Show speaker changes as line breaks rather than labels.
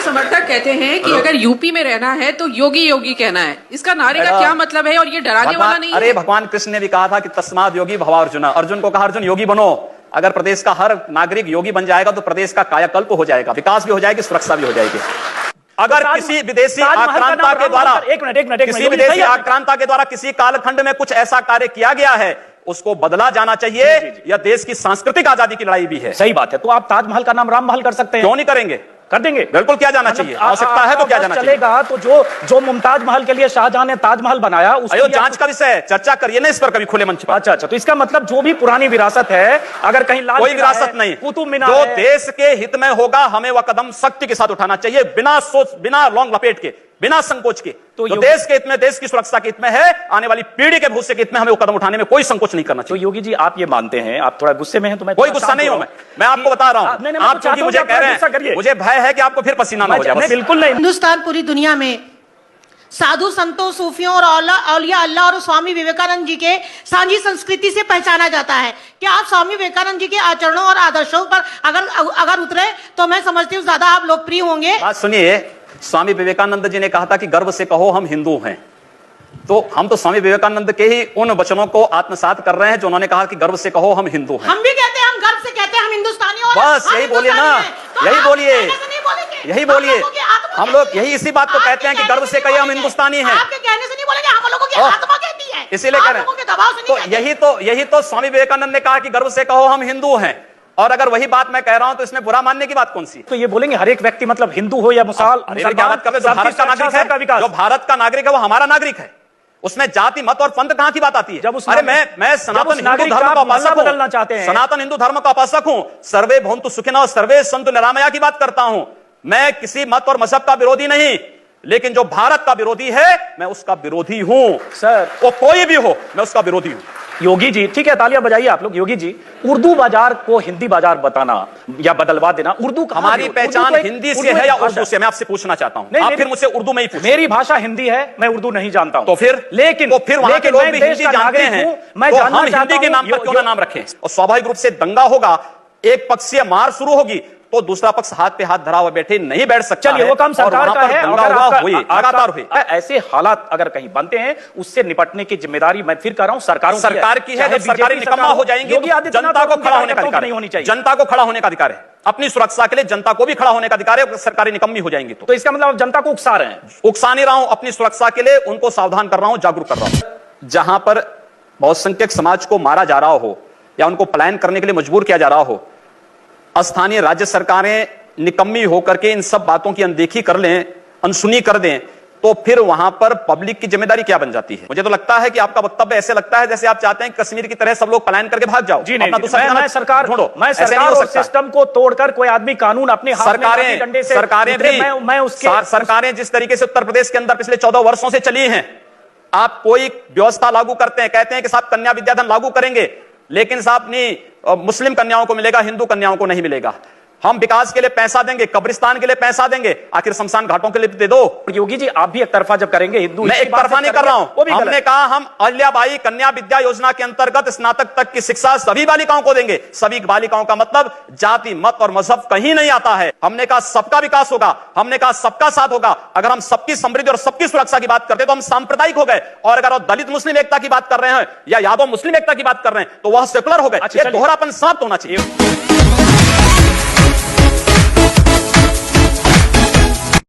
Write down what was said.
समर्थक कहते हैं कि अगर यूपी में रहना है तो योगी योगी कहना है। इसका नारे का क्या मतलब है और ये डराने वाला नहीं है?
अरे भगवान कृष्ण ने भी कहा था कि तस्माद योगी भव अर्जुन। अर्जुन को कहा अर्जुन योगी बनो। अगर प्रदेश का हर नागरिक योगी बन जाएगा तो प्रदेश का कायाकल्प हो जाएगा, विकास भी हो जाएगी, सुरक्षा भी हो जाएगी। अगर किसी विदेशी आक्रांता के द्वारा किसी विदेशी आक्रांता के द्वारा किसी कालखंड में कुछ ऐसा कार्य किया गया है उसको बदला जाना चाहिए। यह देश की सांस्कृतिक आजादी की लड़ाई भी है।
सही बात है। तो आप ताजमहल का नाम राम महल कर सकते हैं,
क्यों नहीं करेंगे?
कर देंगे,
बिल्कुल किया जाना चाहिए। आवश्यकता है तो क्या जाना
चलेगा। तो जो मुमताज महल के लिए शाहजहां ने ताजमहल बनाया
उसकी जांच का विषय है, चर्चा करिए ना इस पर कभी खुले मंच पर।
अच्छा, तो इसका मतलब जो भी पुरानी विरासत है, अगर कहीं लाल
कोई विरासत नहीं,
कुतुब मीनार
जो देश के हित में होगा हमें वह कदम सख्ती के साथ उठाना चाहिए, बिना सोच, बिना लौंग लपेट के, बिना संकोच के। तो देश के हित में, देश की सुरक्षा के हित में है, आने वाली पीढ़ी के भविष्य के हित में हमें वो कदम उठाने में कोई संकोच नहीं करना चाहिए।
तो योगी जी आप ये मानते हैं, आप थोड़ा गुस्से में हैं, तो मैं
कोई गुस्सा नहीं हूं, मैं आपको बता रहा हूं। आप क्योंकि मुझे कह रहे हैं, मुझे भय है कि आपको फिर पसीना ना हो जाए।
बिल्कुल नहीं।
हिंदुस्तान पूरी दुनिया में साधु संतों, सूफियों और औलिया अल्लाह और स्वामी विवेकानंद जी के सांझी संस्कृति से पहचाना जाता है। क्या आप स्वामी विवेकानंद जी के आचरणों और आदर्शों पर अगर उतरे तो मैं समझती हूँ ज्यादा आप लोकप्रिय होंगे।
बात सुनिए, स्वामी विवेकानंद जी ने कहा था कि गर्व से कहो हम हिंदू हैं। तो हम तो स्वामी विवेकानंद के ही उन वचनों को आत्मसात कर रहे हैं जो उन्होंने कहा कि गर्व से कहो हम हिंदू हैं।
हम भी कहते हैं, हम गर्व से कहते हैं हम हिंदुस्तानी हैं।
बस यही बोलिए ना, यही बोलिए, यही बोलिए। हम लोग यही इसी बात को कहते हैं कि गर्व से कहिए हम हिंदुस्तानी हैं।
आपके कहने से नहीं बोलेंगे, हम लोगों की आत्मा कहती है,
इसीलिए कह रहे हैं। तो यही तो स्वामी विवेकानंद ने कहा कि गर्व से कहो हम हिंदू हैं। और अगर वही बात मैं कह रहा हूं तो इसमें बुरा मानने की बात कौन सी?
तो ये बोलेंगे हर एक व्यक्ति मतलब हिंदू हो या मुसलमान,
जो भारत का नागरिक है, जो भारत का नागरिक है वो हमारा नागरिक है। उसमें जाति, मत और पंथ कहां की बात आती है? अरे मैं सनातन हिंदू धर्म का उपासक बदलना चाहते हैं, सनातन हिंदू धर्म का उपासक हूं। सर्वे भवन्तु सुखिनः और सर्वे सन्तु निरामया की बात करता हूं। मैं किसी मत और मजहब का विरोधी नहीं, लेकिन जो भारत का विरोधी है मैं उसका विरोधी हूं सर। वो कोई भी हो, मैं उसका विरोधी हूं।
योगी जी ठीक है, तालियां बजाइए आप लोग। योगी जी, उर्दू बाजार को हिंदी बाजार बताना या बदलवा देना, उर्दू
हमारी पहचान हिंदी से है या उर्दू से? मैं आपसे पूछना चाहता हूं। आप फिर मुझसे उर्दू में ही पूछिए।
मेरी भाषा हिंदी है, मैं उर्दू नहीं जानता हूं।
तो फिर वहां के लोग भी हिंदी जानते हैं,
मैं
तो हम हिंदी के नाम पर क्यों ना नाम रखें? और स्वाभाविक रूप से दंगा होगा, एक पक्षीय मार शुरू होगी तो दूसरा पक्ष हाथ पे हाथ धरा हुआ बैठे नहीं बैठ सकता।
चलिए वो काम सरकार का है,
लगातार हुई।
ऐसे हालात अगर कहीं बनते हैं उससे निपटने की जिम्मेदारी मैं फिर कर रहा हूं सरकार की है।
जब सरकारें निकम्मा हो जाएंगी तो जनता को खड़ा होने का अधिकार नहीं होनी चाहिए। जनता को खड़ा होने का अधिकार है, अपनी सुरक्षा के लिए जनता को भी खड़ा होने का अधिकार है। सरकारें निकम्मी हो जाएंगी तो
इसका मतलब जनता को उकसा रहे हैं?
उकसा नहीं रहा हूं, अपनी सुरक्षा के लिए उनको सावधान कर रहा हूं, जागरूक कर रहा हूं। जहां पर बहुसंख्यक समाज को मारा जा रहा हो या उनको पलायन करने के लिए मजबूर किया जा रहा हो, स्थानीय राज्य सरकारें निकम्मी होकर के इन सब बातों की अनदेखी कर लें, अनसुनी कर दें, तो फिर वहां पर पब्लिक की जिम्मेदारी क्या बन जाती है? मुझे तो लगता है कि आपका वक्तव्य ऐसे लगता है जैसे आप चाहते हैं कश्मीर की तरह सब लोग पलायन करके भाग जाओ।
जी नहीं, मैं सरकार ढूंढो, मैं सरकार और सिस्टम को तोड़कर कोई आदमी कानून अपने हाथ में डंडे से
सरकारें जिस तरीके से उत्तर प्रदेश के अंदर पिछले 14 वर्षों से चली हैं, आप कोई व्यवस्था लागू करते हैं, कहते हैं कि साहब कन्या विद्याधन लागू करेंगे, लेकिन साहब नहीं मुस्लिम कन्याओं को मिलेगा, हिंदू कन्याओं को नहीं मिलेगा। हम विकास के लिए पैसा देंगे, कब्रिस्तान के लिए पैसा देंगे, आखिर शमशान घाटों के लिए दे दो।
योगी जी आप भी एक तरफा जब करेंगे हिंदू,
मैं एक तरफा नहीं कर रहा हूं। हमने कहा हम अहिल्याबाई कन्या विद्या योजना के अंतर्गत स्नातक तक की शिक्षा सभी बालिकाओं को देंगे। सभी बालिकाओं का मतलब जाति, मत और मजहब कहीं नहीं आता है। हमने कहा सबका विकास होगा, हमने कहा सबका साथ होगा। अगर हम सबकी समृद्धि और सबकी सुरक्षा की बात करते तो हम सांप्रदायिक हो गए, और अगर दलित मुस्लिम एकता की बात कर रहे हैं या यादव मुस्लिम एकता की बात कर रहे हैं तो वह सेकुलर हो गए। दोहरापन समाप्त होना चाहिए।